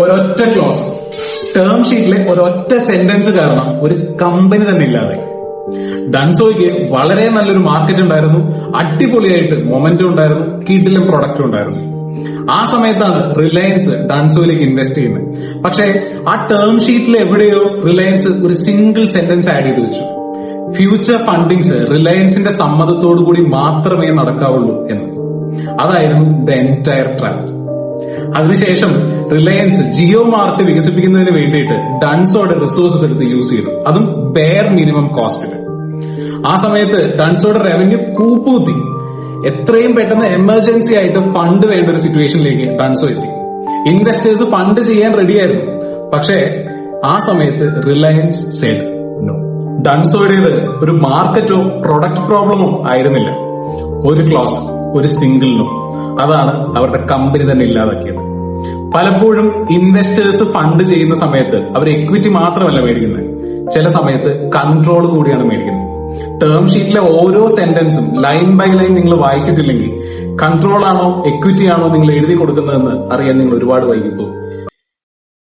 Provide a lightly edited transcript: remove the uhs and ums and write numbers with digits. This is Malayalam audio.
ഒരൊറ്റ ക്ലോസ്, ടേം ഷീറ്റിലെ ഒരൊറ്റ സെന്റൻസ് കാരണം ഒരു കമ്പനി തന്നെ ഇല്ലാതായി. ഡൺസോയ്ക്ക് വളരെ നല്ലൊരു മാർക്കറ്റ് ഉണ്ടായിരുന്നു, അടിപൊളിയായിട്ട് മൊമെന്റും ഉണ്ടായിരുന്നു, കിഡിലും പ്രൊഡക്റ്റും ഉണ്ടായിരുന്നു. ആ സമയത്താണ് റിലയൻസ് ഡൺസോയിലേക്ക് ഇൻവെസ്റ്റ് ചെയ്യുന്നത്. പക്ഷേ ആ ടേം ഷീറ്റിൽ എവിടെയോ റിലയൻസ് ഒരു സിംഗിൾ സെന്റൻസ് ആഡ് ചെയ്ത് വെച്ചു: ഫ്യൂച്ചർ ഫണ്ടിങ്സ് റിലയൻസിന്റെ സമ്മതത്തോടു കൂടി മാത്രമേ നടക്കാവുള്ളൂ എന്ന്. അതായിരുന്നു ദ എൻറ്റയർ ട്രാപ്പ്. അതിനുശേഷം റിലയൻസ് ജിയോ മാർട്ട് വികസിപ്പിക്കുന്നതിന് വേണ്ടിയിട്ട് ഡൺസോയുടെ റിസോഴ്സസ് എടുത്ത് യൂസ് ചെയ്തു, അതും ബെയർ മിനിമം കോസ്റ്റിന്. ആ സമയത്ത് ഡൺസോയുടെ റവന്യൂ കൂപ്പൂത്തി. എത്രയും പെട്ടെന്ന് എമർജൻസി ആയിട്ട് ഫണ്ട് വേണ്ട ഒരു സിറ്റുവേഷനിലേക്ക് ഡൺസോ എത്തി. ഇൻവെസ്റ്റേഴ്സ് ഫണ്ട് ചെയ്യാൻ റെഡിയായിരുന്നു. പക്ഷേ ആ സമയത്ത് റിലയൻസ് സെഡ് നോ. ഡൺസോയുടേത് ഒരു മാർക്കറ്റോ പ്രൊഡക്റ്റ് പ്രോബ്ലമോ ആയിരുന്നില്ല. ഒരു ക്ലോസ്, ഒരു സിംഗിൾ നോ. അതാണ് അവരുടെ കമ്പനി തന്നെ ഇല്ലാതാക്കിയത്. പലപ്പോഴും ഇൻവെസ്റ്റേഴ്സ് ഫണ്ട് ചെയ്യുന്ന സമയത്ത് അവർ എക്വിറ്റി മാത്രമല്ല മേടിക്കുന്നത്, ചില സമയത്ത് കൺട്രോൾ കൂടിയാണ് മേടിക്കുന്നത്. ടേം ഷീറ്റിലെ ഓരോ സെന്റൻസും ലൈൻ ബൈ ലൈൻ നിങ്ങൾ വായിച്ചിട്ടില്ലെങ്കിൽ കൺട്രോൾ ആണോ എക്വിറ്റി ആണോ നിങ്ങൾ എഴുതി കൊടുക്കുന്നതെന്ന് അറിയാൻ നിങ്ങൾ ഒരുപാട് വൈകിപ്പോകും.